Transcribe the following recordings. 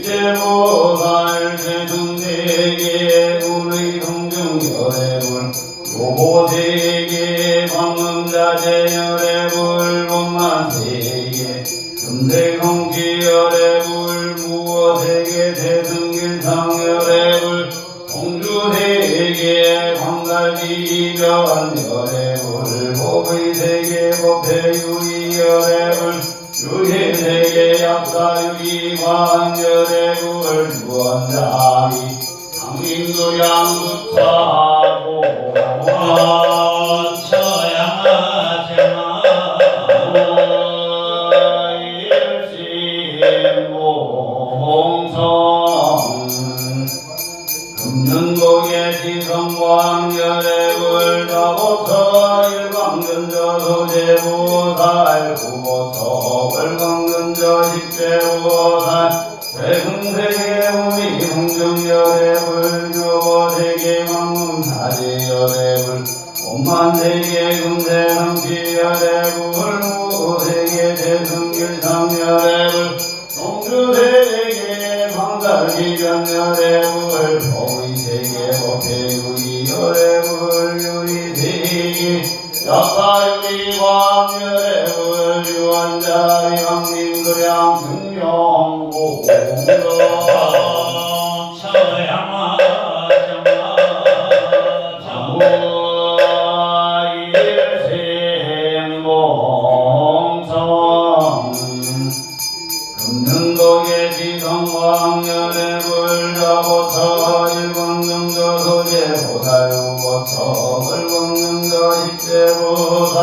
직제보살 세승대계 우리 성중열애불 요보세계 방금자재열의 불본만세계 금색성지열의 불 무어세계 대승길상열의 불 공주세계 광달지변열의 불 법의세계 법태유리열의 불 유리세계 약사유리관열의 불 유언자비 강림도량수차고 금년복의 지성광열의 불다보터 일광전저 소재보살 구보터 월광전저 식재보살 대흥세계 우리 흥정열의 불교보세계 광문사제열의 불 온만세계 금세성지열의 불 무세계 대승길상열의 불 동주세계 광달기변열의 불 법의세계 법태유리열의 불 유리세계 약사유리광열의 불 유한자리 강림도량 승명고 금능덕의 지성광열의 불자보터 일광명저 소재보살 유보터 을광명저 식재보살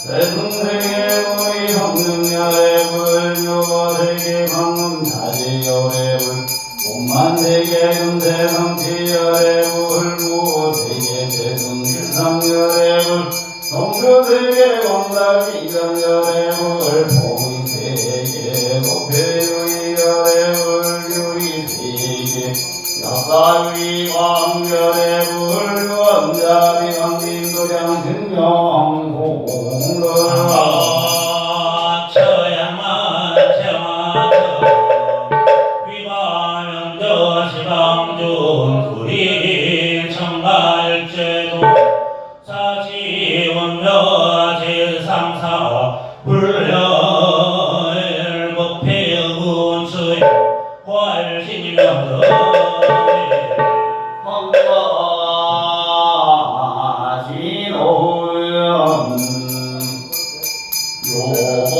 대승세계 우리 성능열의 불 유보세계 광문사제열의 불 온만세계 금세성지열의 불 무세계 대승길상열의 불 성주세계 광달기변열의 불 보의세계 법태유리열의 불 유리세계 약사유리광열의 불 유언자비 강림도량 승명공론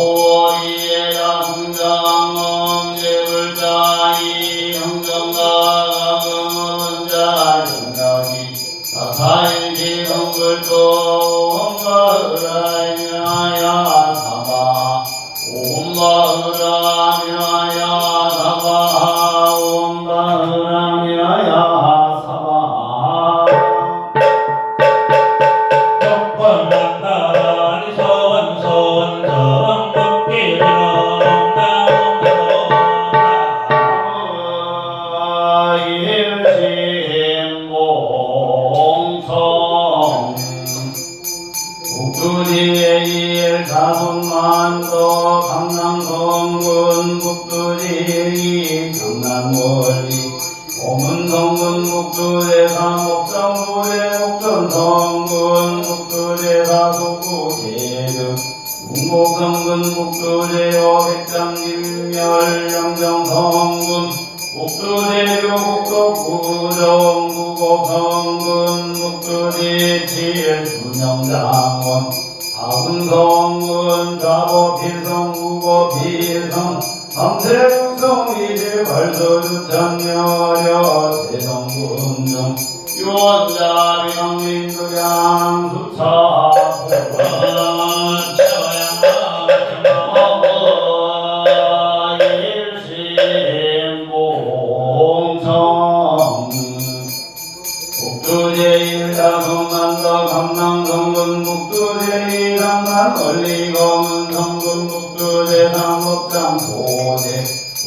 요보리에다 승장엄제불자이 형정가 금은자 정력이 사타일지 성불도 온마으라냐야 사바 온마으라냐야 사바 온마으라냐야 사바 북두지의 일사손만도 강남성군 북두지 강남멀리 오문성군 북두제사 목장부대 옥전성군 북두제사 속구제득 운곡성군 북두제호 백장림열 양정성군 북두제교 북덕구정 구곡성군 북두지칠 순영장원 하군성군 좌보필성 우보필성 삼세국성 이제발서주찬여려 세성군정 유원자비 강림도량 수차포관 북두제일다성난도 강남성군 북두제일항난 원리검은 성군 북두제사 법장소제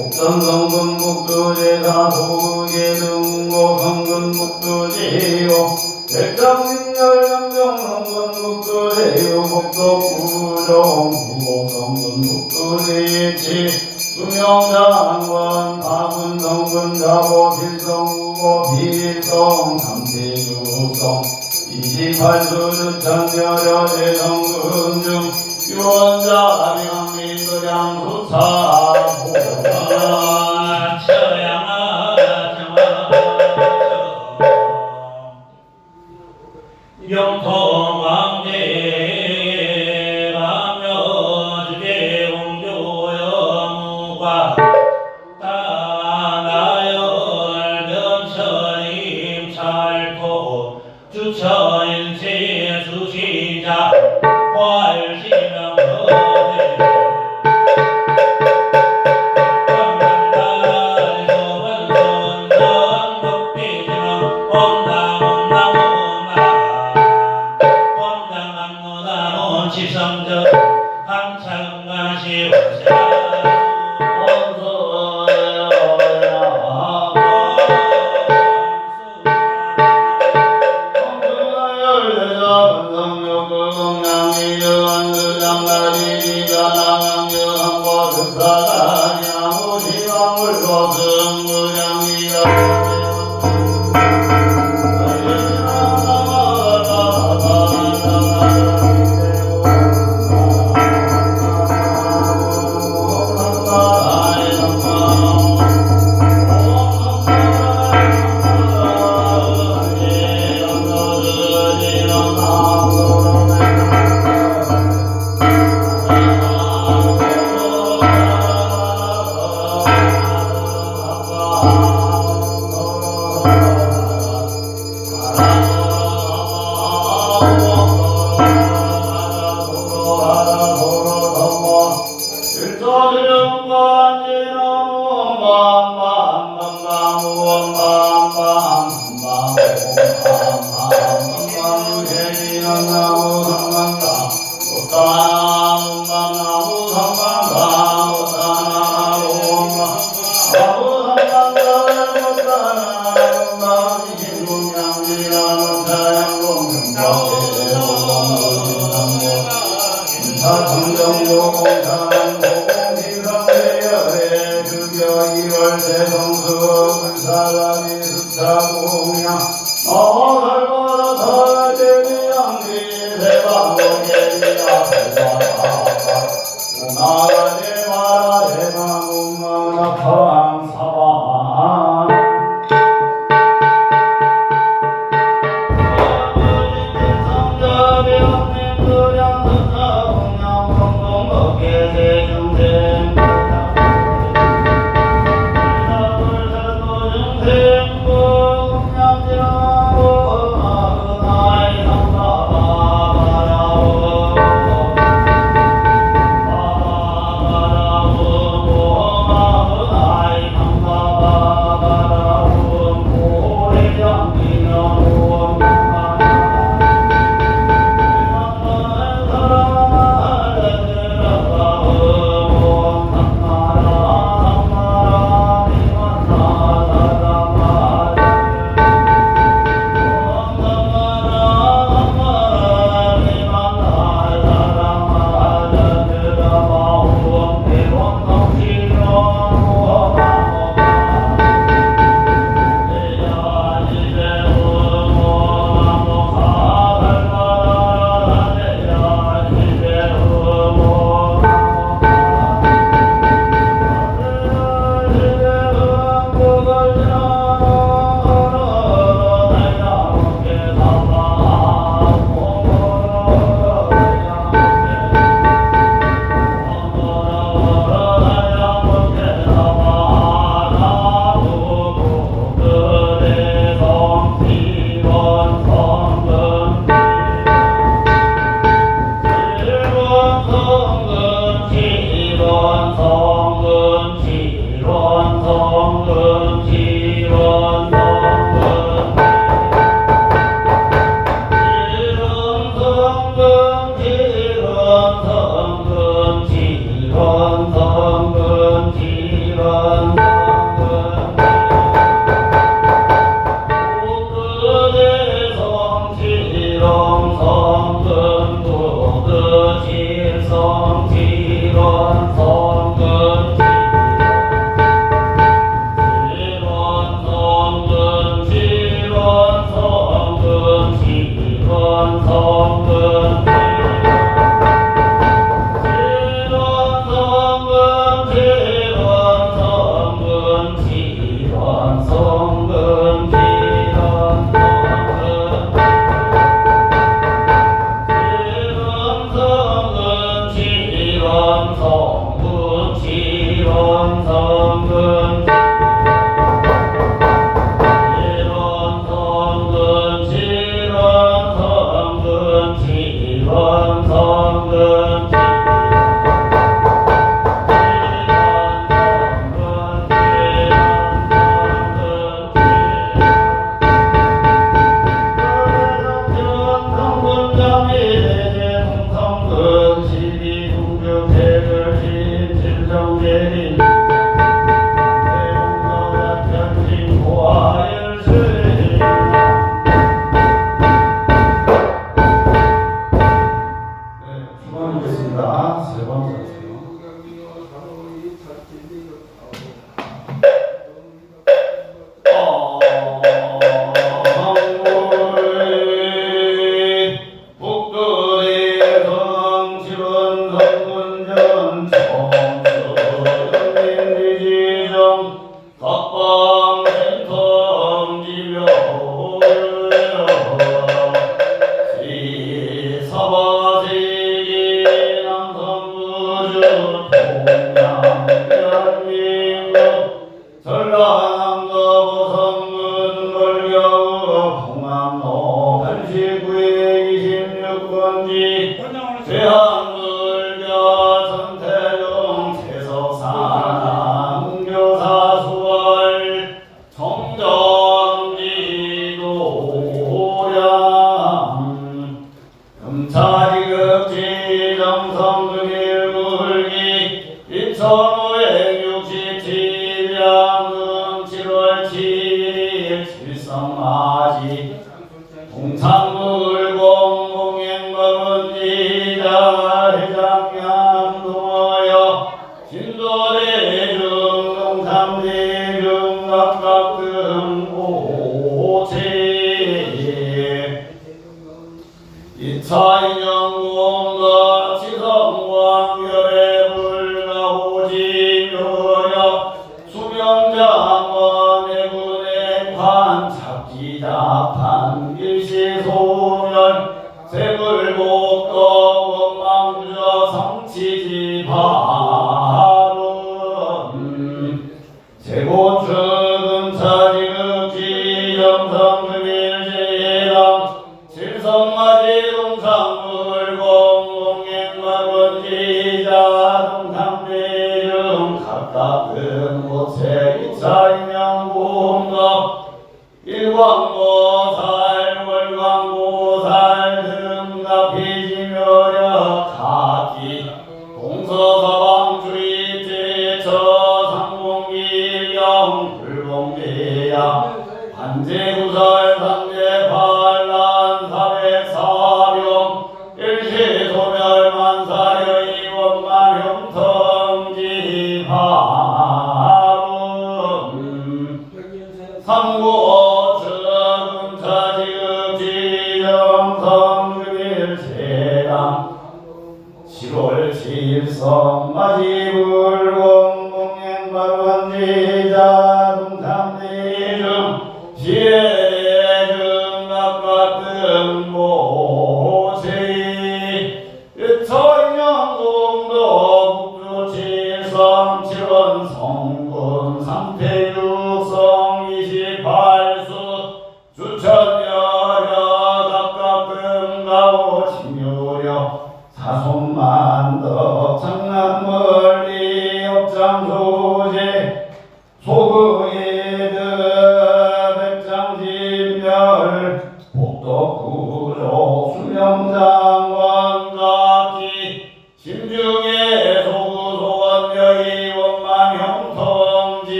옥선성군 북두제사 소계 등고성군 북두제요 백장림열 양정성군 북두제요 복덕구정 구곡성군 북두제치 수명장관 파군성군 자보필성 우보필성 삼세주성 이지팔수는 천여여 대성근중 유원자 아미함미도량수사보다 영통왕대 가묘주제 옹교여무과 다나열 점처임 찰토 주처인세 수시자 활시명거대 광난달에서 원선성 덕비지명 엄나엄나엄나 엄나만노나온 지성적 한창간시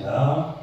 하겠습니다.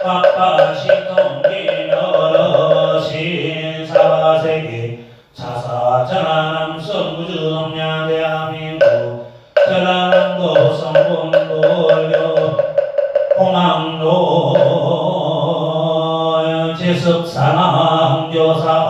빡빡시통기여러 신사바세계 자사전하남성무주동량 대한민국 전라남도 성북도 월교 홍항로 제습산하 홍교사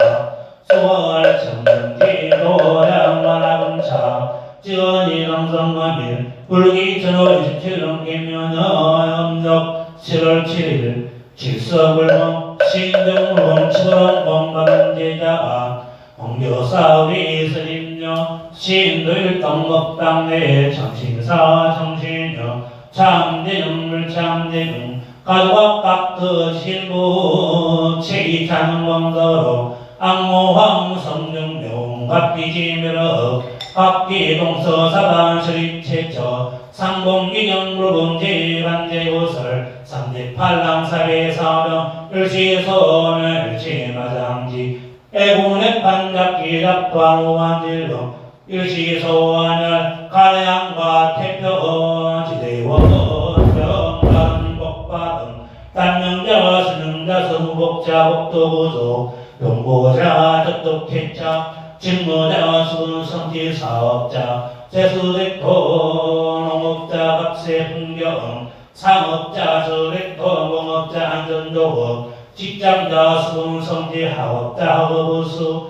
수월 청정지 노량만화금차 지원이동성만일 불기천호 27년 김연염적 7월 7일 질서불명 신정물원 치도록 공감제자 홍교사 우리 스님녀 신도일 떡먹당내 정신사 정신녀 참대중물 참대중 가두각 각드 실부 체이차는 왕더로 악모황 성중용 각기지멸업 각기동서사반수립체처 상공기경물봉제반제고설 삼대팔랑사배사명 일시소멸 일시마장지 애군의 판잡기답광우한질로 일시소환열 가량과 태표지대원 정관 복받음 단명자와 스능자 성복자 복도구조 용보자 접독태자 직무자 수성지 사업자 세수렉토 농업자 각세 풍경 상업자 저렉토 공업자 안전조업 직장자 수성지 하업자 학업우수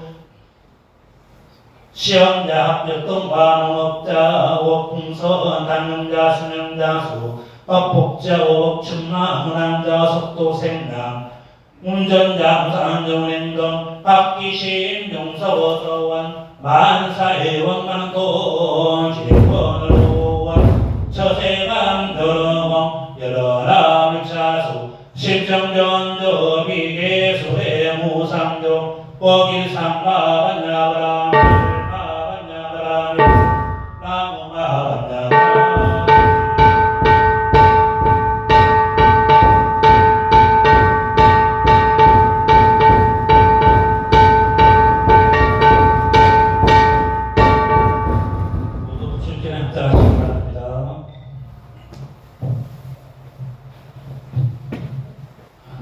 시험자 합격동과 농업자 오풍선 단명자 수명자 수 업복자 오복춘마 흔한자 속도생남 운전자 무산정행동 박기신 용서워서원 만사회원 만돈 지대권을 보원 처세감 여러왕 여러나 차수 십정전조 비계수회 무상조 복일상마반야바람 마반야바람 나무마반야바람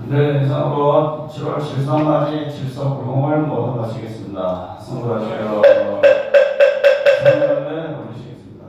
네, 이상으로 7월 질서맞이 질서불공을 모두 마치겠습니다. 성불하시고 상담에 올리시겠습니다.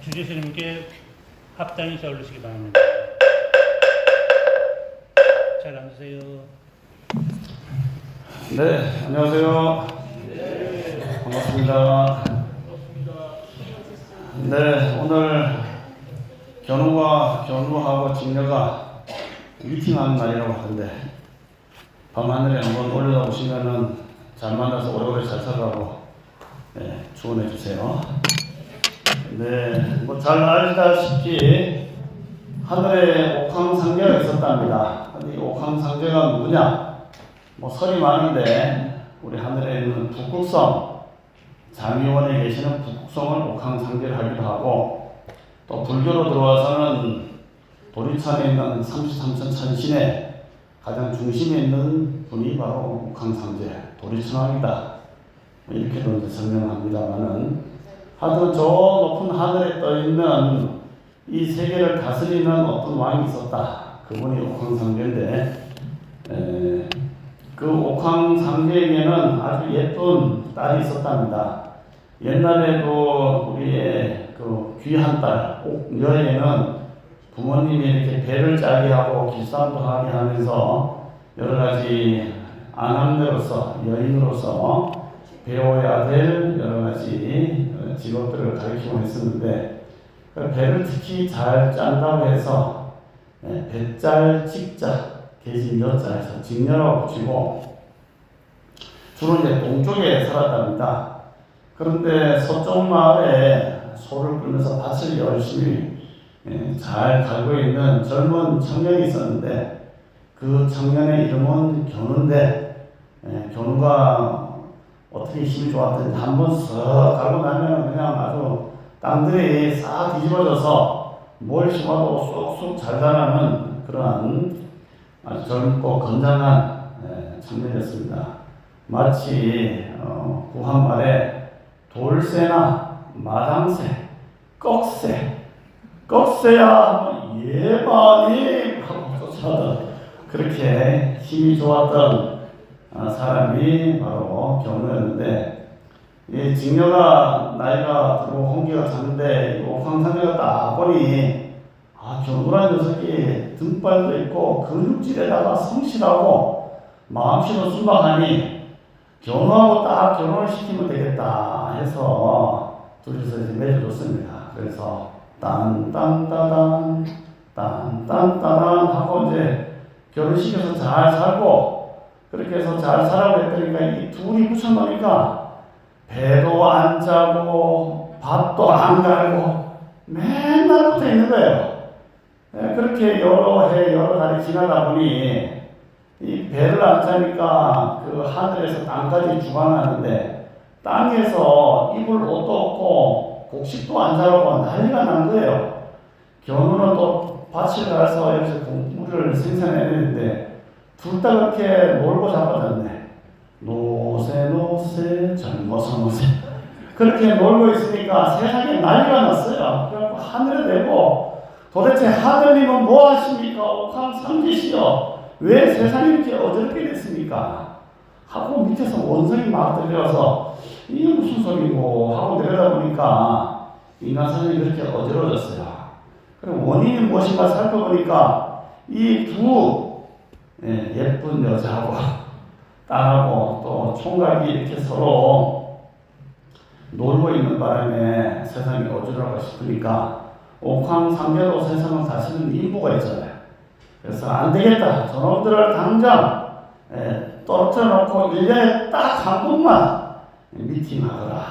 주지스님께 합당해서 올리시기 바랍니다. 잘 앉으세요. 네, 안녕하세요. 반갑습니다. 네, 오늘 견우하고 직녀가 미팅하는 날이라고 하는데 밤하늘에 한번 올려다보시면은 잘 만나서 오래오래 잘 살라고 축원해 주세요. 네, 뭐 잘 알다시피 하늘에 옥황상제가 있었답니다. 근데 이 옥황상제가 누구냐? 뭐 설이 많은데 우리 하늘에 있는 북극성, 장위원에 계시는 북극성을 옥황상제를 하기도 하고, 또 불교로 들어와서는 도리천에 있는 33천 천신의 가장 중심에 있는 분이 바로 옥황상제, 도리천왕이다. 이렇게도 이제 설명합니다만은, 하여튼 저 높은 하늘에 떠 있는 이 세계를 다스리는 어떤 왕이 있었다. 그분이 옥황상제인데, 그 옥황상제에게는 아주 예쁜 딸이 있었답니다. 옛날에도 우리의 그 귀한 딸 옥녀에는 부모님이 이렇게 배를 짜게 하고 길쌈도 하게 하면서 여러 가지 아남녀로서, 여인으로서 배워야 될 여러 가지 직업들을 가르치고 했었는데, 그 배를 특히 잘 짠다고 해서 배짤 직자 계신 여자에서 직녀라고 붙이고 주로 이제 동쪽에 살았답니다. 그런데 서쪽 마을에 소를 끌면서 밭을 열심히 잘 갈고 있는 젊은 청년이 있었는데 그 청년의 이름은 견우인데 견우가 어떻게 힘이 좋았던지 한번 쓱 갈고 나면 그냥 아주 땅들이 싹 뒤집어져서 뭘 심어도 쑥쑥 잘 자라는 그러한 아주 젊고 건장한 청년이었습니다. 마치 구한말에 돌새나 마당새, 꺽새야 하면 예반이 하고 쫓아오던 그렇게 힘이 좋았던 사람이 바로 견우였는데 이 직녀가 나이가 들고 홍기가 작은데 옥황상제가 딱 보니 견우라는 녀석이 등발도 있고 근육질에다가 성실하고 마음씨도 순박하니 견우하고 딱 결혼을 시키면 되겠다 해서 둘이서 이제 맺어줬습니다. 그래서 딴딴따단 하고 이제 결혼시켜서 잘 살고 그렇게 해서 잘 살아고 했더니까 이 둘이 붙여놓으니까 배도 안 짜고 밥도 안 갈고 맨날 붙어 있는 거예요. 그렇게 여러 해 여러 달이 지나다 보니 이 배를 안 차니까 그 하늘에서 땅까지 주관하는데 땅에서 입을 옷도 없고 곡식도 안 자라고 난리가 난 거예요. 견우는 또 밭을 가서 여기서 곡물을 생산해내는데 둘 다 그렇게 놀고 자빠졌네. 노새 젊어서 그렇게 놀고 있으니까 세상에 난리가 났어요. 그래갖고 하늘에 대고 도대체 하늘님은 뭐 하십니까? 옥황상제시여 왜 세상이 이렇게 어저럽게 됐습니까? 하고 밑에서 원성이 막 들려서 이게 무슨 소리고 하고 내려다보니까 인간 사람이 그렇게 어지러워졌어요. 그럼 원인이 무엇인가 살펴보니까 이 두 예쁜 여자하고 딸하고 또 총각이 이렇게 서로 놀고 있는 바람에 세상이 어지러워 싶으니까 옥황상제도 세상은 사실은 인부가 있잖아요. 그래서 안 되겠다. 저놈들을 당장 떨어뜨려 놓고 1년에 딱 한 번만 미팅하거라.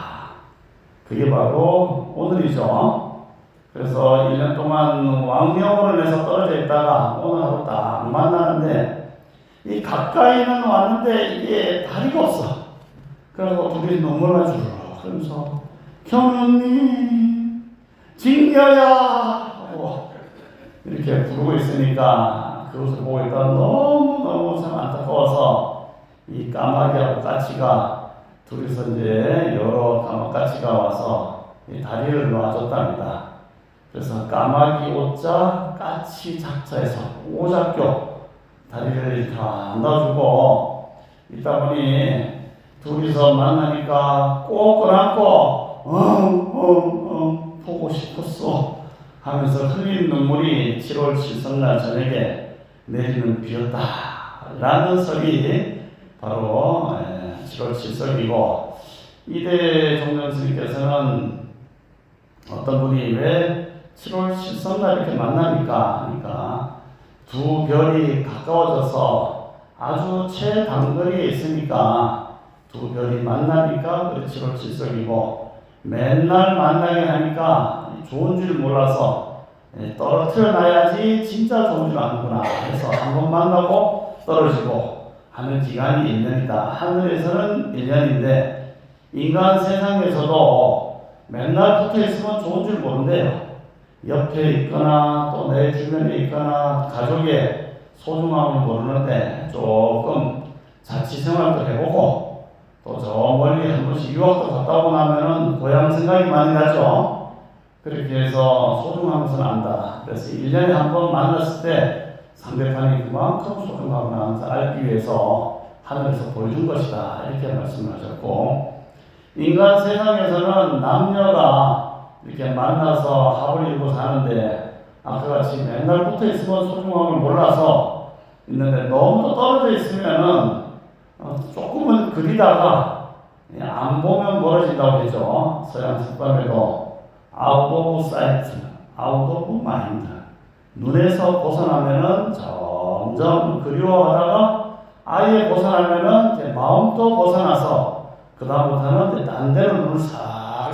그게 바로 오늘이죠. 그래서 1년 동안 왕명으로 인해서 떨어져 있다가 오늘 하루 딱 만나는데 이 가까이는 왔는데 이게 다리가 없어. 그래서 둘이 눈물만 주르 그러면서 견우님 직녀야 하고 이렇게 부르고 있으니까 그것을 보고 있다가 너무너무 참 안타까워서 이 까마귀하고 까치가 둘이서 이제 여러 까마까치가 와서 이 다리를 놔줬답니다. 그래서 까마귀 오자 까치 작자에서 오작교 다리를 이렇게 놔주고 있다 보니 둘이서 만나니까 꼭 끌어안고 보고 싶었어 하면서 흘린 눈물이 7월 7성날 저녁에 내리는 비였다 라는 설이 바로 7월 7석이고 이대 종전 스님께서는 어떤 분이 왜 7월 7성날 이렇게 만나니까 그러니까 두 별이 가까워져서 아주 최단거리에 있으니까 두 별이 만나니까 7월 7석이고 맨날 만나게 하니까 좋은 줄 몰라서 떨어뜨려 놔야지 진짜 좋은 줄 아는구나 해서 한 번 만나고 떨어지고 하는 기간이 1년이다. 하늘에서는 1년인데 인간 세상에서도 맨날 붙어 있으면 좋은 줄 모른대요. 옆에 있거나 또 내 주변에 있거나 가족의 소중함을 모르는데 조금 자취생활도 해보고 또 저 멀리 한 번씩 유학도 갔다 오고 나면은 고향 생각이 많이 나죠. 그렇게 해서 소중하면서 안다. 그래서 1년에 한 번 만났을 때 상대방이 그만큼 소중하구나 알기 위해서 하늘에서 보여준 것이다. 이렇게 말씀을 하셨고 인간 세상에서는 남녀가 이렇게 만나서 합을 이루고 사는데 아까 같이 맨날 붙어 있으면 소중함을 몰라서 있는데 너무 떨어져 있으면은 조금은 그리다가 안 보면 멀어진다고 했죠. 서양 습관에도 out of sight, out of mind. 눈에서 벗어나면은 점점 그리워하다가 아예 벗어나면은 이제 마음도 벗어나서 그 다음부터는 이제 딴 데로 눈을 싹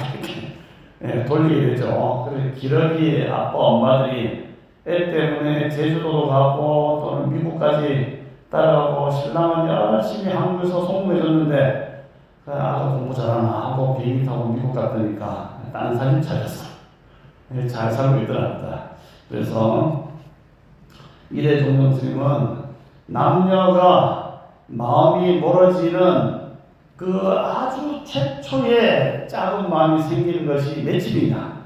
이렇게 돌리게 되죠. 그래서 기러기 아빠 엄마들이 애 때문에 제주도도 가고 또는 미국까지 따라가고 신랑은 열심히 한국에서 송금해줬는데 아가 공부 잘하나 하고 비행기 타고 미국 갔다니까 딴 사람 찾았어. 잘 살고 있더랍니다. 그래서 이래종종 스님은 남녀가 마음이 멀어지는 그 아주 최초의 작은 마음이 생기는 것이 며칠이냐?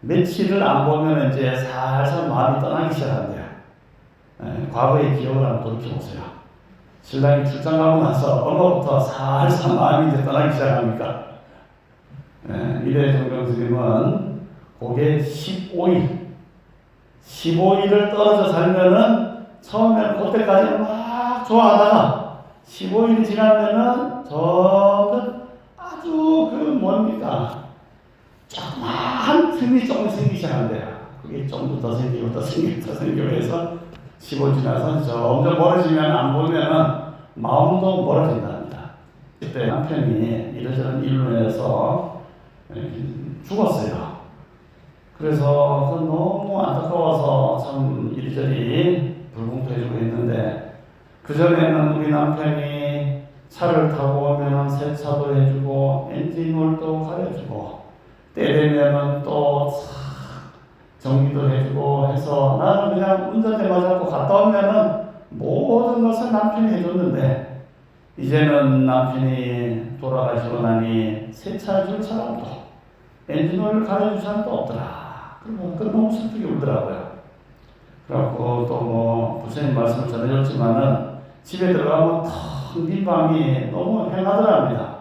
며칠을 안 보면 이제 살살 마음이 떠나기 시작한대요. 과거의 기억을 한번 돌이켜보세요. 신랑이 출장 가고 나서 얼마부터 살살 마음이 이제 떠나기 시작합니까? 이래종종 스님은 그게 15일을 떨어져 살면은 처음에는 그때까지 막 좋아하다가 15일이 지나면은 점점 아주 그 뭡니까? 조그마한 틈이 조금 생기기 시작한대요. 그게 좀 더 생기고 더 생기고 더 생기고 해서 15일 지나서 점점 멀어지면 안 보면은 마음도 멀어진답니다. 그때 남편이 이러저런 일로 인해서 죽었어요. 그래서 너무 안타까워서 참 이리저리 불공투해주고 있는데 그전에는 우리 남편이 차를 타고 오면 세차도 해주고 엔진오일도 가려주고 때 되면은 또 정비도 해주고 해서 나는 그냥 운전대 맞았고 갔다 오면은 모든 것을 남편이 해줬는데 이제는 남편이 돌아가시고 나니 세차해줄 사람도 엔진오일 가려줄 사람도 없더라. 그러면 너무 슬프게 울더라고요. 그래갖고 또 뭐 부처님 말씀을 전해줬지만은 집에 들어가면 텅 빈 방이 너무 행하더랍니다.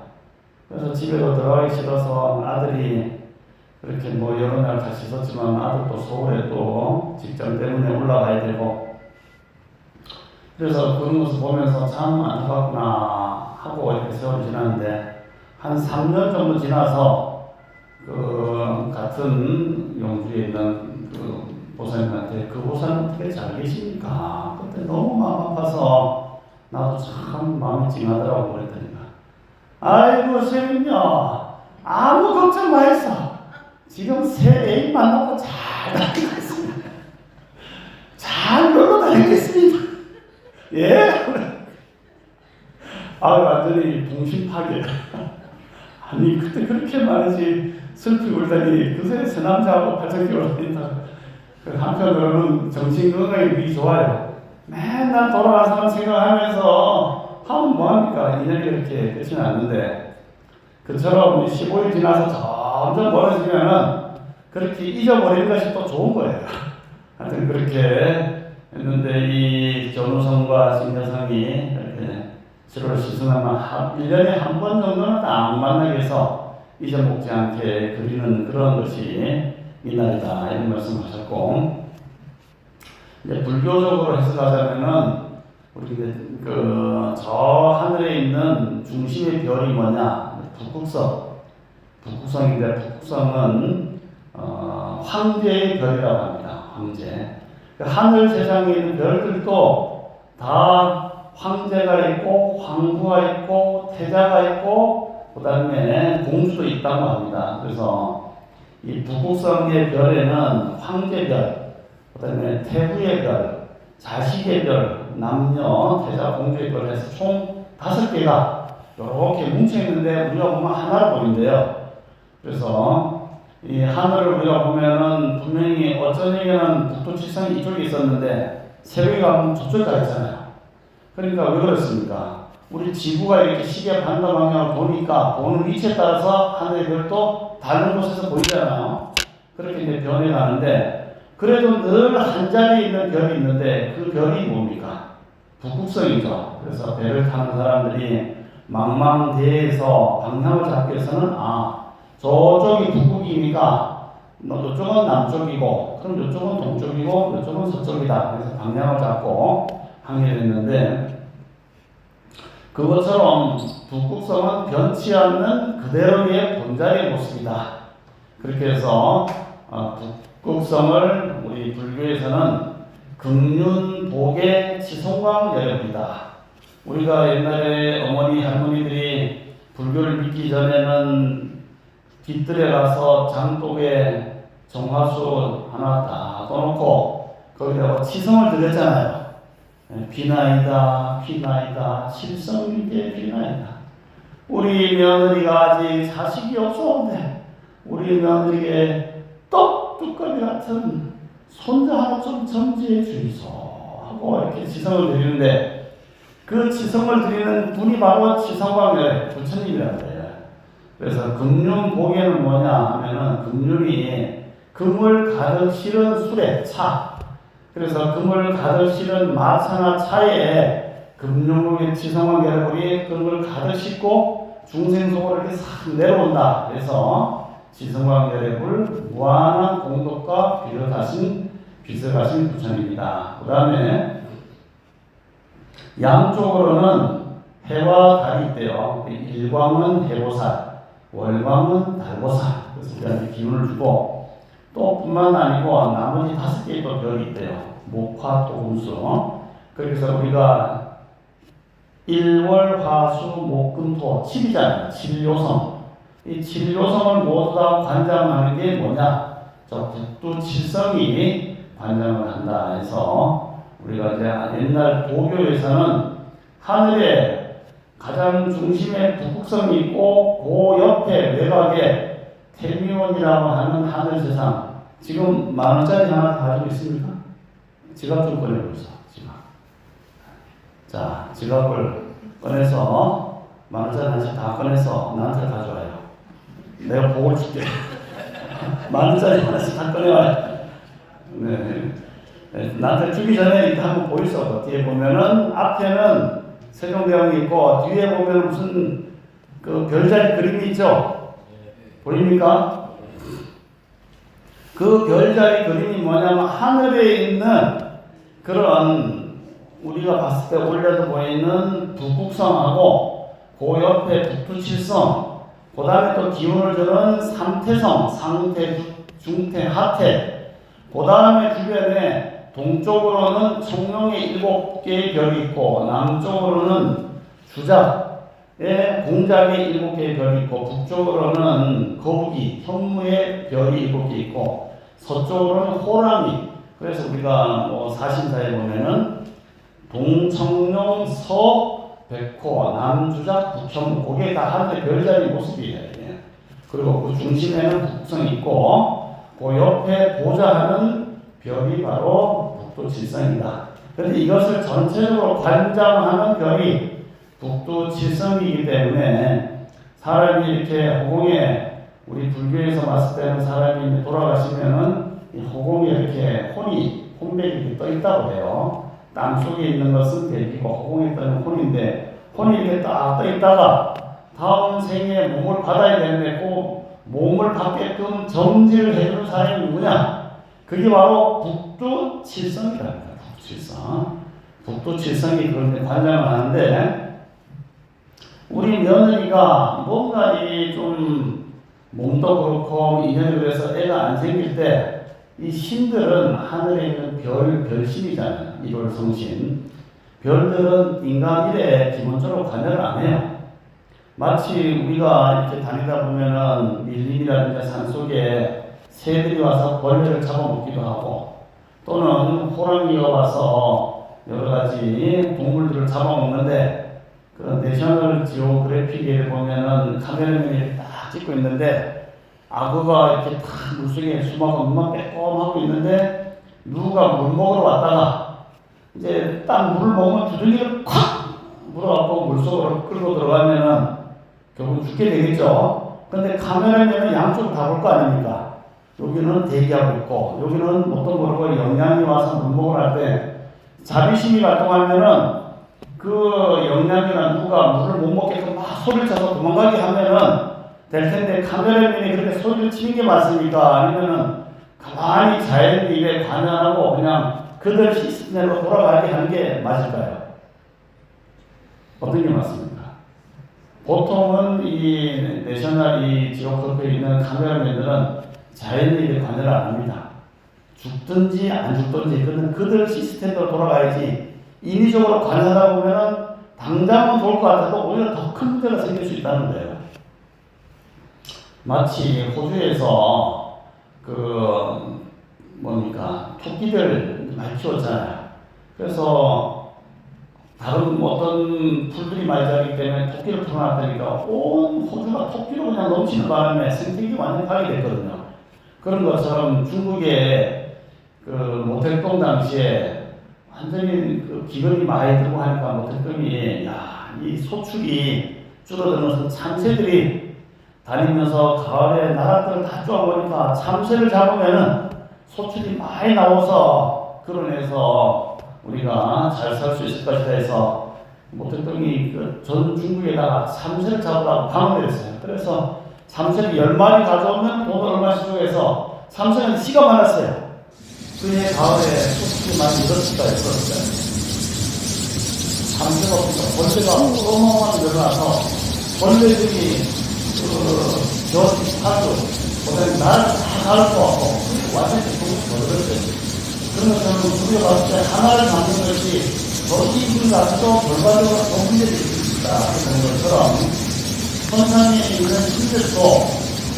그래서 집에도 들어가기 싫어서 아들이 그렇게 뭐 여러 날 같이 있었지만 아들도 서울에 또 직장 때문에 올라가야 되고 그래서 그런 모습 보면서 참 안타깝구나 하고 이렇게 세월이 지났는데 한 3년 정도 지나서 그 같은 용주에 있는 그 보살님한테 그 보살님 어떻게 잘 계십니까? 그때 너무 마음 아파서 나도 참 마음이 찡하더라고 그랬더니 아이고 선생님요 아무 걱정 마했어. 지금 새 애인 만나고 잘 다니고 있습니다. 잘 놀러 다니고 있습니다. 예? 아 완전히 동심 파괴. 아니 그때 그렇게 많이 슬피 울다니 그새 새 남자하고 발전 결혼했다. 그 한편으로는 정신 건강이 되게 좋아요. 맨날 돌아간 사람 생각하면서 하면 뭐합니까? 인연이 그렇게 끝이 났는데 그처럼 15일 지나서 점점 멀어지면은 그렇게 잊어버리는 것이 또 좋은 거예요. 하여튼 그렇게 했는데 이 전우성과 신여성이 이렇게 7월 시승하면 1년에 한 번 정도는 딱 만나게 해서 잊어먹지 않게 그리는 그런 것이 이날이다 이런 말씀하셨고 이제 불교적으로 해석하자면은 우리 저 하늘에 있는 중심의 별이 뭐냐 북극성인데 북극성은 황제의 별이라고 합니다. 황제. 하늘 세상에 있는 별들도 다 황제가 있고 황후가 있고 태자가 있고 그 다음에 공주도 있다고 합니다. 그래서 이 북극성의 별에는 황제별, 그 다음에 태후의 별, 자식의 별, 남녀, 태자, 공주의 별 해서 총 5개가 이렇게 뭉쳐있는데 우리가 보면 하나로 보인대요. 그래서 이 하늘을 우리가 보면은 분명히 어쩐 얘기는 북두칠성이 이쪽에 있었는데 새벽에 가면 저쪽에 가 있잖아요. 그러니까 왜 그렇습니까? 우리 지구가 이렇게 시계 반대 방향을 보니까 보는 위치에 따라서 하늘의 별도 다른 곳에서 보이잖아요. 그렇게 이제 변해가는데 그래도 늘 한 자리에 있는 별이 있는데 그 별이 뭡니까? 북극성이죠. 그래서 배를 타는 사람들이 망망대해에서 방향을 잡기 위해서는 저쪽이 북극이니까 이쪽은 남쪽이고 그럼 이쪽은 동쪽이고 이쪽은 서쪽이다. 그래서 방향을 잡고 항해를 했는데 그것처럼 북극성은 변치 않는 그대로의 본자의 모습이다. 그렇게 해서 북극성을 우리 불교에서는 금륜복의 치성광열입니다. 우리가 옛날에 어머니 할머니들이 불교를 믿기 전에는 뒷뜰에 가서 장독에 정화수 하나 딱 떠놓고 거기다가 치성을 드렸잖아요. 비나이다 비나이다 칠성님께 비나이다. 우리 며느리가 아직 자식이 없었는데 우리 며느리에게 떡두꺼비 같은 손자 하나 좀 점지해 주이소 하고 이렇게 치성을 드리는데, 그 치성을 드리는 분이 바로 치성광열 부처님이라는 거예요. 그래서 금륜복에는 뭐냐 하면은 금륜이 금을 가득 실은 술에 차, 그래서 금을 가득 실은 마차나 차에 금륜복의 치성광열이 금을 가득 싣고 중생 속으로 이렇게 싹 내려온다. 그래서 치성광열의 불 무한한 공덕과 비서가신 부처님입니다. 그 다음에 양쪽으로는 해와 달이 있대요. 일광은 해보살, 월광은 달보살. 그래서 우리한테 기운을 주고, 또 뿐만 아니고 나머지 5개의 또 별이 있대요. 목화, 토금수. 그래서 우리가 일월화수 목금토 7이잖아요. 7요성. 이 7요성을 모두 다 관장하는 게 뭐냐? 저 북두칠성이 관장을 한다 해서, 우리가 이제 옛날 도교에서는 하늘에 가장 중심에 북극성이 있고 그 옆에 외곽에 태미원이라고 하는 하늘 세상, 지금 10,000원짜리 하나 가지고 있습니까? 지갑 좀 꺼내보세요. 자, 지갑을 꺼내서 10,000원짜리 하나씩 다 꺼내서 나한테 가져와요. 내가 복을 줄게. 10,000원짜리 하나씩 다 꺼내와요. 네. 나한테 주기 전에 이렇게 한번 보이소. 뒤에 보면은 앞에는 세종대왕이 있고 뒤에 보면 무슨 그 별자리 그림이 있죠? 보입니까? 그 별자리 그림이 뭐냐면 하늘에 있는 그런 우리가 봤을 때 올려도 보이는 북극성하고 그 옆에 북두칠성, 그 다음에 또 기운을 주는 삼태성, 상태, 중태, 하태, 그 다음에 주변에 동쪽으로는 청룡의 7개의 별이 있고 남쪽으로는 주작의 공작의 7개의 별이 있고 북쪽으로는 거북이, 현무의 별이 7개 있고 서쪽으로는 호랑이. 그래서 우리가 뭐 사신사에 보면은 동청룡, 서백호, 남주작, 북현, 그게 다 하늘의 별자리 모습이에요. 그리고 그 중심에는 북극성이 있고 그 옆에 보좌하는 별이 바로 북두칠성이다. 그런데 이것을 전체적으로 관장하는 별이 북두칠성이기 때문에 사람이 이렇게 허공에, 우리 불교에서 봤을 때는 사람이 돌아가시면은 이 허공에 이렇게 혼백이 이렇게 떠 있다고 해요. 땅 속에 있는 것은 대기고 허공에 떠 있는 혼인데, 혼이 이렇게 딱 떠 있다가 다음 생에 몸을 받아야 되는데 그 몸을 받게끔 정지를 해주는 사람이 누구냐? 그게 바로 북두칠성이라는 거예요. 북두칠성. 북두칠성이 그런데 관장을 하는데, 우리 며느리가 뭔가 좀 몸도 그렇고 인연이 그래서 애가 안 생길 때 이 신들은 하늘에 있는 별신이잖아요. 일월성신. 별들은 인간 일에 기본적으로 관여를 안 해요. 마치 우리가 이렇게 다니다 보면은 밀림이라든가 산속에 새들이 와서 벌레를 잡아먹기도 하고, 또는 호랑이가 와서 여러 가지 동물들을 잡아먹는데, 그 내셔널 지오그래픽에 보면은 카메라맨이 딱 찍고 있는데 악어가 이렇게 탁 물속에 숨어서 눈만 빼꼼하고 있는데 누가 물 먹으러 왔다가 이제 딱 물을 먹으면 두들기를 콱 물어갖고 물속으로 끌고 들어가면은 결국 죽게 되겠죠. 근데 카메라맨은 양쪽을 다 볼 거 아닙니까? 여기는 대기하고 있고 여기는 뭣도 모르고 영양이 와서 물 먹으러 할 때 자비심이 발동하면은 그 영양이나 누가 물을 못 먹게끔 막 소리를 쳐서 도망가게 하면은 될 텐데, 카메라맨이 그렇게 소리를 치는 게 맞습니까? 아니면은 가만히 자연 일에 관여하고 그냥 그들 시스템으로 돌아가게 하는 게 맞을까요? 어떤 게 맞습니까? 보통은 이 내셔널 이 지오그래픽에 있는 카메라맨들은 자연 일에 관여를 안 합니다. 죽든지 안 죽든지 그는 그들 시스템대로 돌아가야지 인위적으로 관여하다 보면은 당장은 좋을 것 같아도 오히려 더 큰 문제가 생길 수 있다는 거예요. 마치 호주에서 토끼들 많이 키웠잖아요. 그래서 다른 어떤 풀들이 많이 자라기 때문에 토끼를 풀어놨다니까 온 호주가 토끼로 그냥 넘치는 바람에 생태계가 완전히 파괴됐거든요. 그런 것처럼 중국의 모택동 당시에 완전히 기근이 많이 들고 하니까 모택동이 이 소축이 줄어들면서 참새들이 다니면서 가을에 나라들을 다 쪼아보니까 참새를 잡으면은 소출이 많이 나와서 그런해서 우리가 잘 살 수 있을 것이다 해서 모택동이 전 중국에다가 참새를 잡으라고 방어를 했어요. 그래서 참새를 10마리 가져오면 돈을 얼마씩 주고 해서 참새는 씨가 많았어요. 그해 가을에 소출이 많이 늘었을까 했었어요. 참새가 없으니까 벌레가 어마어마하게 늘어나서 벌레들이 겨울이 타고 그다음에 날을 다 가을 것 같고 완전히 조금씩 벌어졌어요. 그런 것처럼 우리가 봤을 때 하나를 만든 것이 거기 있는 가지도 결과적으로 동문제를 일으킬 수 있다 그런 것처럼 선상에 있는 힘들도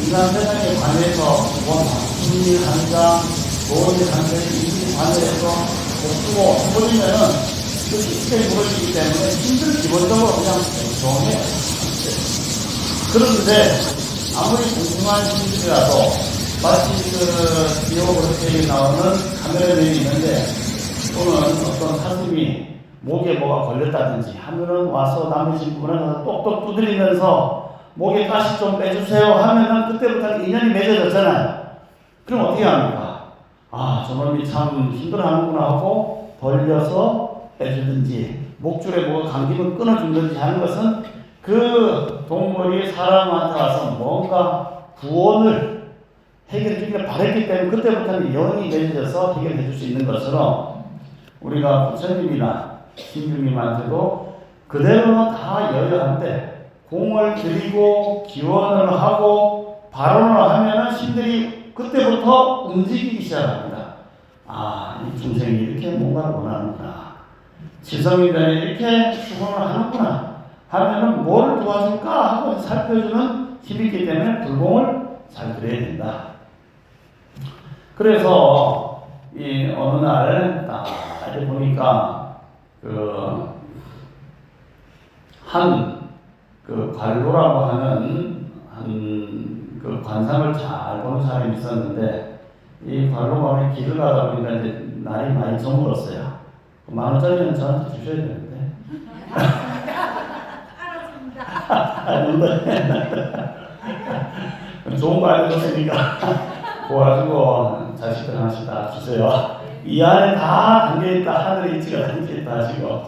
인간 세상에 관해서 나쁜 일 한장 좋은 일 한장 이 관해서 곱두고 해버리면은 그 시스템이 무너지기 때문에 힘들 기본적으로 그냥 정해요. 그런데 아무리 궁금한 신들이라도 마치 비오그래피에 나오는 카메라맨이 있는데 또는 어떤 사슴이 목에 뭐가 걸렸다든지 하면은 와서 남의 신분을 가서 똑똑 두드리면서 목에 가시 좀 빼주세요 하면은 그때부터 인연이 맺어졌잖아요. 그럼 어떻게 합니까? 저놈이 참 힘들어하는구나 하고 벌려서 빼주든지 목줄에 뭐가 감기면 끊어주든지 하는 것은 그 동물이 사람한테 와서 뭔가 구원을 해결해 주기를 바랬기 때문에 그때부터는 연이 맺어져서 해결해 줄 수 있는 것처럼 우리가 부처님이나 신주님한테도 그대로는 다 여여한데 공을 들이고 기원을 하고 발언을 하면은 신들이 그때부터 움직이기 시작합니다. 이 중생이 이렇게 뭔가를 원하는구나. 지성인간이 이렇게 수고를 하는구나. 하면은 뭘 도와줄까 하고 살펴주는 힘이 있기 때문에 불공을 잘 드려야 된다. 그래서 어느 날 딱 보니까 관로라고 하는 관상을 잘 보는 사람이 있었는데 이 관로가 길을 가다 보니까 이제 날이 많이 저물었어요. 10,000원짜리는 저한테 주셔야 되는데. 좋은 거 알려줬으니까 고가지고 자식들 하나씩 다 주세요. 이 안에 다 담겨있다. 하늘의 이치가 담겨있다 하시고.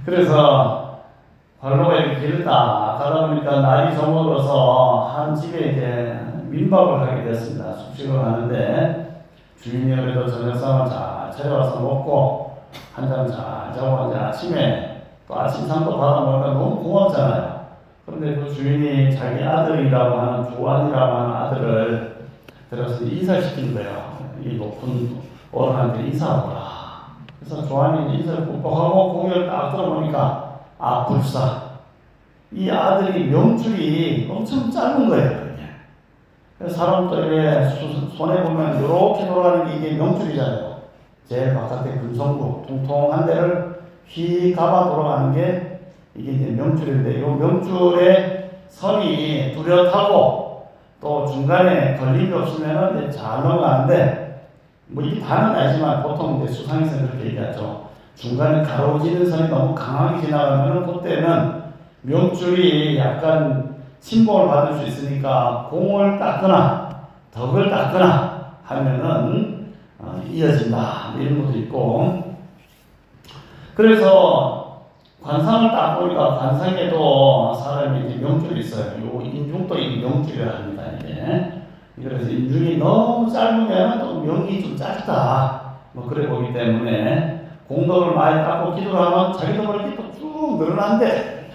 그래서 관로가 이렇게 길을 딱 가다 보니까 날이 저물어서 한 집에 이제 민박을 하게 됐습니다. 숙식을 하는데 주인이 그래도 저녁상을 잘 차려와서 먹고 한잔 잘 자고 이제 아침에 또 아침상도 받아 먹으니까 너무 고맙잖아요. 그런데 그 주인이 자기 아들이라고 하는 조안이라고 하는 아들을 들어서 인사시킨 거예요. 이 높은 어른한테 인사하거라. 그래서 조안이 인사를 꾹꾹 하고 고개를 딱 들어보니까 불사. 이 아들이 명줄이 엄청 짧은 거예요. 그래서 사람도 이렇게 손에 보면 이렇게 돌아가는 게 이게 명줄이잖아요. 제일 바깥에 금성구 통통한 데를 휘 감아 돌아가는 게 이게 이제 명줄인데 이 명줄의 선이 뚜렷하고 또 중간에 걸림이 없으면 잘 넘어가는데 이게 다는 아니지만 보통 이제 수상에서 그렇게 얘기하죠. 중간에 가로지는 선이 너무 강하게 지나가면은 그때는 명줄이 약간 침범을 받을 수 있으니까 공을 닦거나 덕을 닦거나 하면은 이어진다 이런 것도 있고. 그래서 관상을 딱 보니까 관상에도 사람이 이제 명줄이 있어요. 요 인중도 이 명줄이라 합니다. 이게. 그래서 인중이 너무 짧으면 또 명이 좀 짧다. 그래 보기 때문에 공덕을 많이 닦고 기도를 하면 자기도 모르게 또 쭉 늘어난대.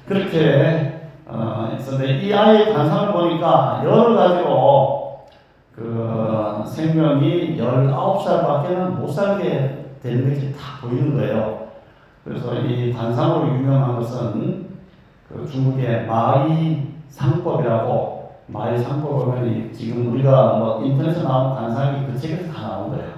그렇게 있었는데 이 아이의 관상을 보니까 여러 가지로 그 생명이 19살밖에는 못 살게 되는 것이 다 보이는 거예요. 그래서 이 관상으로 유명한 것은 그 중국의 마이상법이라고, 마이상법은 지금 우리가 뭐 인터넷에 나온 관상이 그 책에서 다 나온 거예요.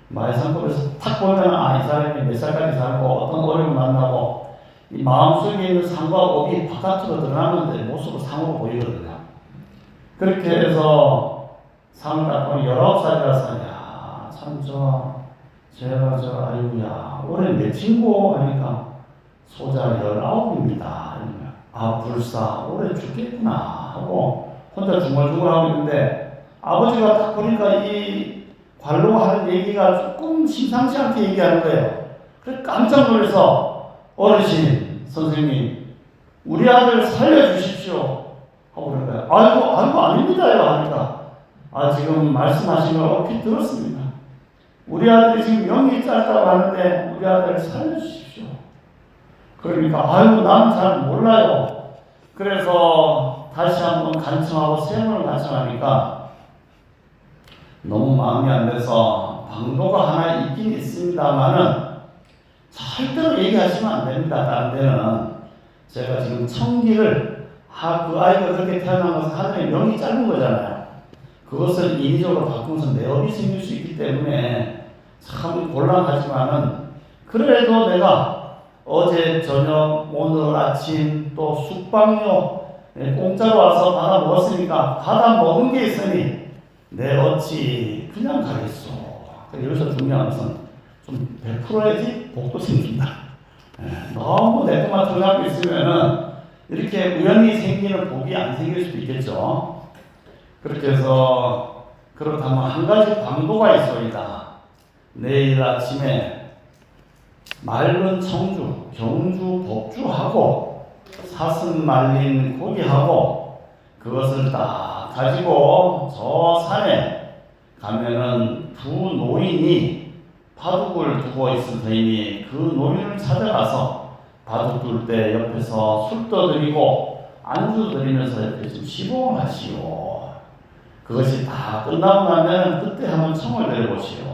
마이상법에서 탁 보면 이 사람이 몇 살까지 살고 어떤 어려움을 만나고 이 마음속에 있는 상과 업이 바깥으로 드러나는데 모습으로 상으로 보이거든요. 그렇게 해서 상을 딱 보면 19살이라서 참 제가 아이고야 올해 몇 친구 하니까 소자 19입니다. 불사 올해 죽겠구나 하고 혼자 중얼중얼하고 있는데 아버지가 딱 보니까 이 관로하는 얘기가 조금 심상치 않게 얘기하는 거예요. 그래서 깜짝 놀라서 어르신 선생님 우리 아들 살려주십시오 하고 그런 거예요. 아이고 아닙니다요 하니까 지금 말씀하신 걸 얼핏 들었습니다. 우리 아들이 지금 명이 짧다고 하는데 우리 아들을 살려주십시오. 그러니까 나는 잘 몰라요. 그래서 다시 한번 간청하고 세번을 간청하니까 너무 마음이 안 돼서 방도가 하나 있긴 있습니다만은 절대로 얘기하시면 안 됩니다. 다른 데는 제가 지금 청기를 그 아이가 그렇게 태어난 것은 하늘의 명이 짧은 거잖아요. 그것을 인위적으로 바꾸면서 내업이 생길 수 있기 때문에 참 곤란하지만은 그래도 내가 어제 저녁 오늘 아침 또 숙박료 공짜로 와서 받아 먹었으니까 받아 먹은 게 있으니 내 어찌 그냥 가겠소. 여기서 중요한 것은 좀 베풀어야지 복도 생긴다. 너무 내 것만 들어가고 있으면은 이렇게 우연히 생기는 복이 안 생길 수도 있겠죠. 그렇게 해서 그렇다면 한 가지 방도가 있어이다. 내일 아침에 맑은 청주, 경주, 복주하고 사슴 말린 고기하고 그것을 딱 가지고 저 산에 가면은 두 노인이 바둑을 두고 있을 터이니 그 노인을 찾아가서 바둑 둘 때 옆에서 술 떠드리고 안주 드리면서 옆에 좀 시봉을 하시오. 그것이 다 끝나고 나면 그때 한번 청을 내려보시오.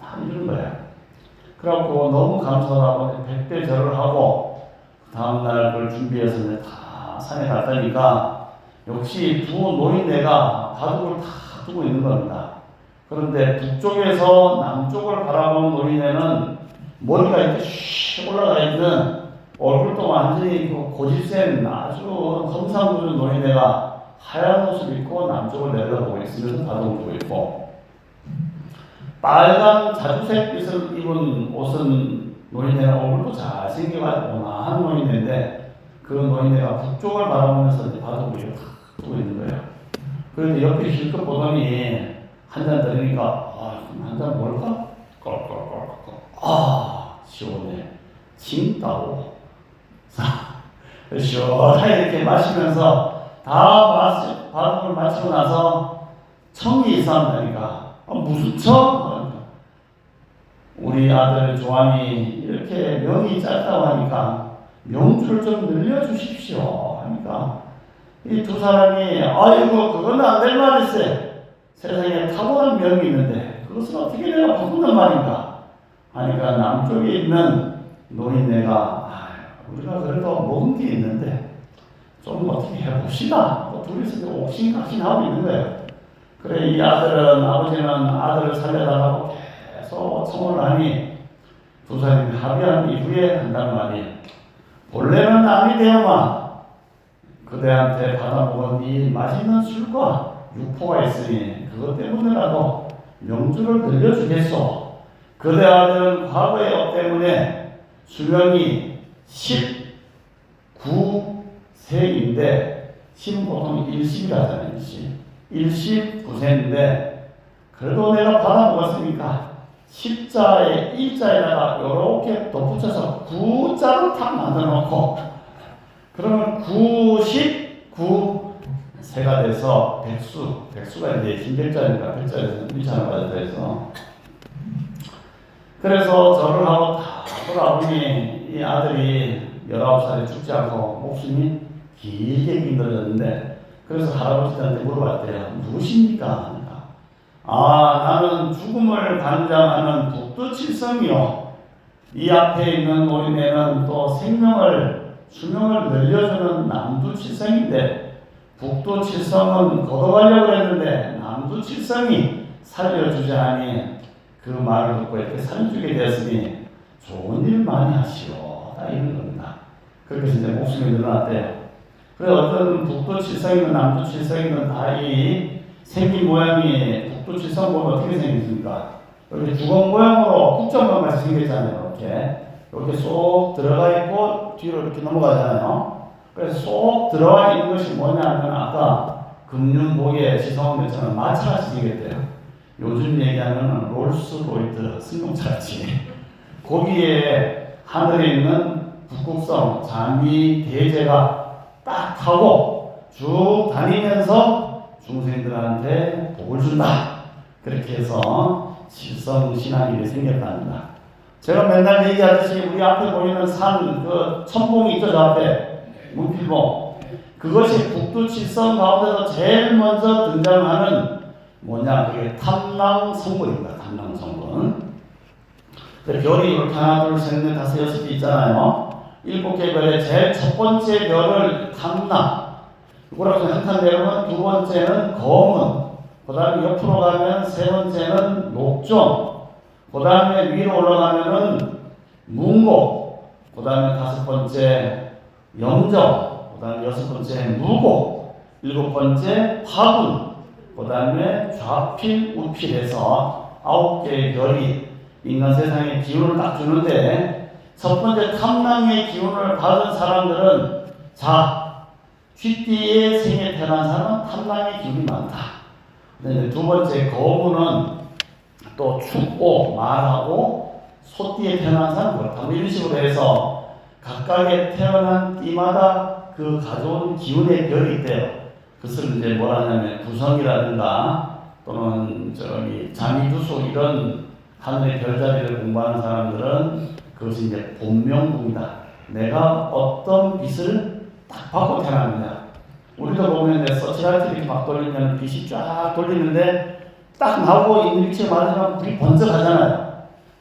다 이런 거예요. 그래갖고 너무 감사하고 백배절을 하고 다음날 그걸 준비해서 다 산에 갔다니까 역시 두 노인네가 바둑을 다 두고 있는 겁니다. 그런데 북쪽에서 남쪽을 바라보는 노인네는 머리가 이렇게 슉 올라가 있는 얼굴도 완전히 고집센 아주 험상궂은 노인네가 하얀 옷을 입고 남쪽을 내려다보고 있으면서 바둑을 두고 있고 빨간 자주색 빛을 입은 옷은 노인네가 얼굴도 잘생겨가지고 온화한 노인네인데 그 노인네가 북쪽을 바라보면서 바둑을 이렇게 두고 있는 거예요. 그런데 옆에 실컷 보더니 한 잔 드리니까 한 잔 뭘까? 시원해. 칭따오. 시원하게 이렇게 마시면서 바둑을 마치고 나서 청이 이상하다니까 무슨 청? 우리 아들 조안이 이렇게 명이 짧다고 하니까 명주를 좀 늘려주십시오 하니까 이 두 사람이 아이고 그건 안 될 말일세. 세상에 탁월한 명이 있는데 그것을 어떻게 내가 바꾼단 말인가 하니까 남쪽에 있는 노인네가 우리가 그래도 먹은 게 있는데 좀 어떻게 해봅시다. 둘이서 옥신각신하고 있는 거예요. 그래 이 아들은 아버지는 아들을 살려달라고 계속 청을 하니 두 사람이 합의한 이후에 한단 말이에요. 본래는 남이 되어만 그대한테 받아먹은 이 맛있는 술과 육포가 있으니 그것 때문에라도 명주를 늘려주겠소. 그대 아들은 과거의 업 때문에 수명이 19세인데 10은 보통 1십이라잖아요. 1십 9세인데 그래도 내가 받아먹었으니까 10자에 1자에다가 이렇게 덧붙여서 9자로 탁 만들어놓고 그러면 99세가 돼서 백수가 이제 흰백자니까 백자에서 위찬을 받아야 돼서 그래서 절을 하고 다 돌아오니 이 아들이 19살에 죽지 않고 목숨이 길게 길들였는데 그래서 할아버지한테 물어봤대요. 누구십니까? 나는 죽음을 관장하는 북두칠성이요. 이 앞에 있는 노인네는 또 수명을 늘려주는 남두칠성인데, 북두칠성은 걷어가려고 했는데 남두칠성이 살려주지 아니 그 말을 듣고 이렇게 살려주게 되었으니 좋은 일 많이 하시오. 다 이런 겁니다. 그렇게 해서 이제 목숨이 늘어났대요. 그래서 어떤 북두칠성이든 남두칠성이든 다 이 생긴 모양이 북두칠성 보면 어떻게 생겼습니까? 이렇게 주걱 모양으로 국정만 같이 생겼잖아요. 이렇게 쏙 들어가 있고 뒤로 이렇게 넘어가잖아요. 그래서 쏙 들어와 있는 것이 뭐냐면 아까 금융복에 지성원들처럼 마차같이 생겼대요. 요즘 얘기하면 롤스로이스 승용차같이. 거기에 하늘에 있는 북극성 자미 대제가 딱 타고 쭉 다니면서 중생들한테 복을 준다. 그렇게 해서 칠성신앙이 생겼답니다. 제가 맨날 얘기하듯이 우리 앞에 보이는 산, 그 천봉이 있죠, 저 앞에. 문필봉. 그것이 북두칠성 가운데서 제일 먼저 등장하는 뭐냐, 그게 탐랑성군입니다. 탐랑성군. 별이 이렇게 하나, 둘, 셋, 넷, 다섯, 여섯 개 있잖아요. 7개 별의 제일 첫 번째 별을 탐랑. 이거라고 한칸 내려면 두 번째는 검은. 그 다음에 옆으로 가면 세 번째는 녹종. 그 다음에 위로 올라가면은 문곡. 그 다음에 다섯 번째 영정. 그 다음에 여섯 번째 무곡. 일곱 번째 화분. 그 다음에 좌필, 우필해서 9개의 별이 인간 세상에 기운을 딱 주는데, 첫 번째 탐랑의 기운을 받은 사람들은 쥐띠의 생에 태어난 사람은 탐랑의 기운이 많다. 근데 두 번째 거무는 또 춥고 말하고 소띠에 태어난 사람은 그렇다. 이런 식으로 해서 각각의 태어난 띠마다 그 가져온 기운의 별이 있대요. 그것을 이제 뭐라 하냐면 구성이라든가 또는 자미두수 이런 하늘의 별자리를 공부하는 사람들은 그것이 이제 본명궁이다. 내가 어떤 빛을 딱 받고 태어납니다. 우리도 보면 서치라이트 이렇게 막 돌리면 빛이 쫙 돌리는데 딱 나오고 있는 위치에 맞으면 불이 번쩍하잖아요.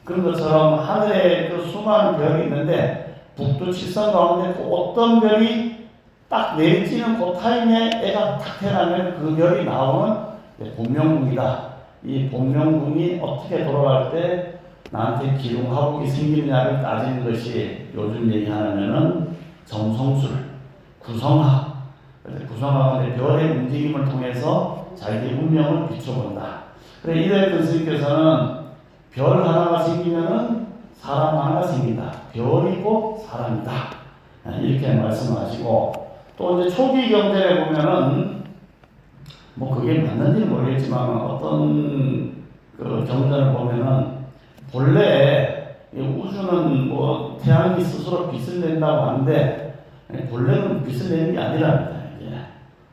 그런 것처럼 하늘에 그 수많은 별이 있는데 북두칠성 가운데 그 어떤 별이 딱 내리치는 그 타임에 애가 딱 태어나면 그 별이 나오는 본명궁이다. 이 본명궁이 어떻게 돌아갈 때 나한테 기lum화복이 생기느냐를 따지는 것이 요즘 얘기하면은 점성술, 구성학. 구성학은 별의 움직임을 통해서 자기의 운명을 비춰본다. 그래, 이래던 스님께서는 별 하나가 생기면은 사람 하나가 생긴다. 별이 곧 사람이다. 이렇게 말씀하시고, 또 이제 초기 경전에 보면은 뭐 그게 맞는지는 모르겠지만 어떤 그 경전을 보면은 본래 우주는 뭐 태양이 스스로 빛을 낸다고 하는데 본래는 빛을 내는 게 아니랍니다.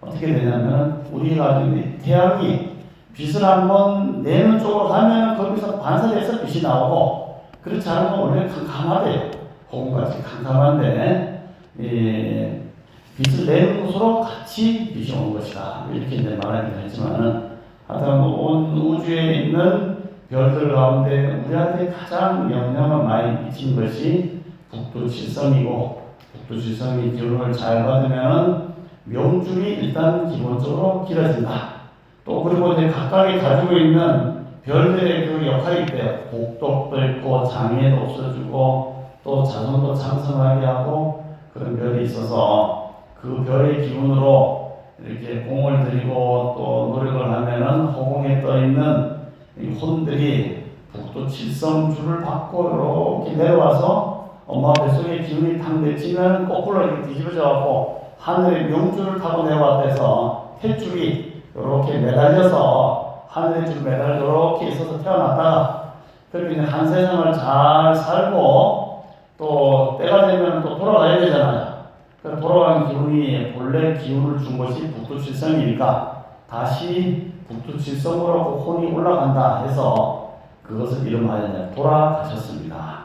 어떻게 되냐면 우리가 가지고 태양이 빛을 한번 내는 쪽으로 가면 거기서 반사돼서 빛이 나오고, 그렇지 않으면 원래 캄캄하대요. 호구같이 캄캄한데 빛을 내는 곳으로 같이 빛이 온 것이다. 이렇게 이제 말하기도 했지만은 하여튼 온 우주에 있는 별들 가운데 우리한테 가장 영향을 많이 미친 것이 북두칠성이고, 북두칠성이 기운을 잘 받으면 명줄이 일단 기본적으로 길어진다. 또 그리고 이제 각각이 가지고 있는 별들의 그 역할이 있대요. 복덕도 있고 장애도 없어주고 또 자손도 창성하게 하고 그런 별이 있어서 그 별의 기운으로 이렇게 공을 들이고 또 노력을 하면은 허공에 떠 있는 이 혼들이 북두칠성줄을 받고 이렇게 내려와서 엄마 뱃속에 기운이 탁 맺히면 거꾸로 이렇게 뒤집어져 갖고 하늘의 명줄을 타고 내려왔대서 탯줄이 이렇게 매달려서 하늘의 줄 매달려 이렇게 있어서 태어났다가 그렇게 이제 한 세상을 잘 살고 또 때가 되면 또 돌아가야 되잖아요. 그래서 돌아가는 기운이 본래 기운을 준 것이 북두칠성이니까 다시 북두칠성으로 그 혼이 올라간다 해서 그것을 이름하여 돌아가셨습니다.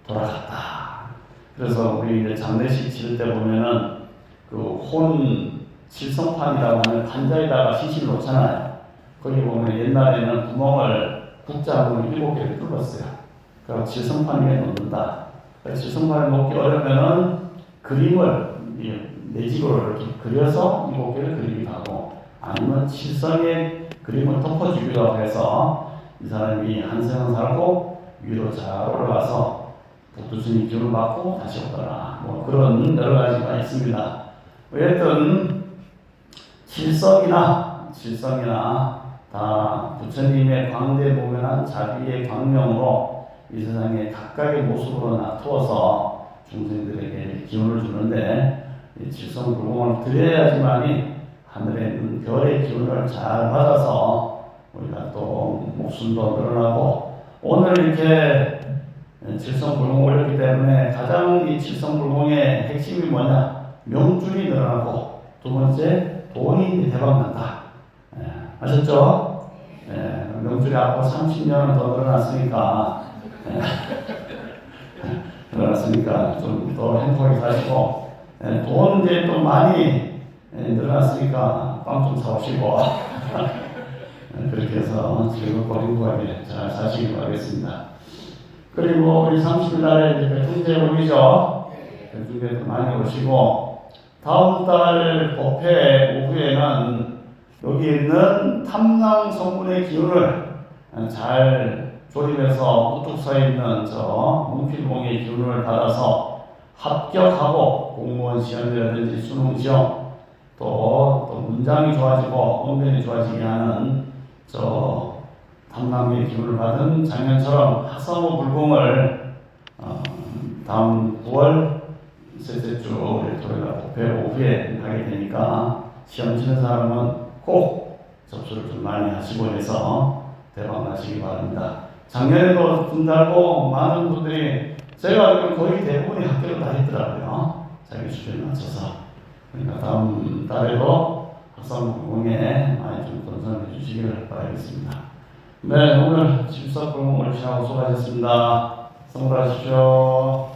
돌아갔다. 그래서 우리 이제 장례식 치를 때 보면은 그 혼 칠성판이라고 하는 판자에다가 시신을 놓잖아요. 거기 보면 옛날에는 구멍을 국자문을 7개를 뚫었어요. 그리고 질성판 위에 놓는다. 질성판을 놓기 어려우면은 그림을 매직으로 이렇게 그려서 7개를 그리기도 하고, 아니면 칠성의 그림을 덮어주기도 해서 이 사람이 한 생을 살고 위로 잘 올라가서 북두스님 기운을 받고 다시 오더라. 뭐 그런 여러 가지가 있습니다. 어쨌든 칠성이나 다 부처님의 광대무변한 자비의 광명으로 이 세상에 각각의 모습으로 나타워서 중생들에게 기운을 주는데, 이 칠성불공을 드려야지만이 하늘에 있는 별의 기운을 잘 받아서 우리가 또 목숨도 늘어나고, 오늘 이렇게 칠성불공 올렸기 때문에 가장 이 칠성불공의 핵심이 뭐냐? 명줄이 늘어나고, 두 번째 돈이 대박난다. 아셨죠? 명줄이 앞으로 30년은 더 늘어났으니까 좀 더 행복하게 사시고, 돈 이제 또 많이 늘어났으니까 빵 좀 사오시고 그렇게 해서 즐겁고 행복하게 잘 사시길 바라겠습니다. 그리고 우리 30일 날에 이제 백중제 오이죠. 백중제도 많이 오시고, 다음 달 법회 오후에는 여기 있는 탐낭 성분의 기운을 잘 조립해서 우뚝 서 있는 저 문필봉의 기운을 받아서 합격하고 공무원 시험이라든지 수능 시험, 또 문장이 좋아지고 언변이 좋아지게 하는 저 탐낭의 기운을 받은 작년처럼 학사모 불공을 다음 9월 셋째 주 토요일 법회 오후에 하게 되니까 시험 치는 사람은 꼭 접수를 좀 많이 하시고 해서 대박 나시기 바랍니다. 작년에도 분달고 많은 분들이, 제가 알기로 거의 대부분이 학교를 다 했더라고요. 자기 수준에 맞춰서. 그러니까 다음 달에도 학사모공에 많이 좀 don선해 주시기를 바라겠습니다. 네, 오늘 집사불공 올리시라고 수고하셨습니다. 성불하십시오.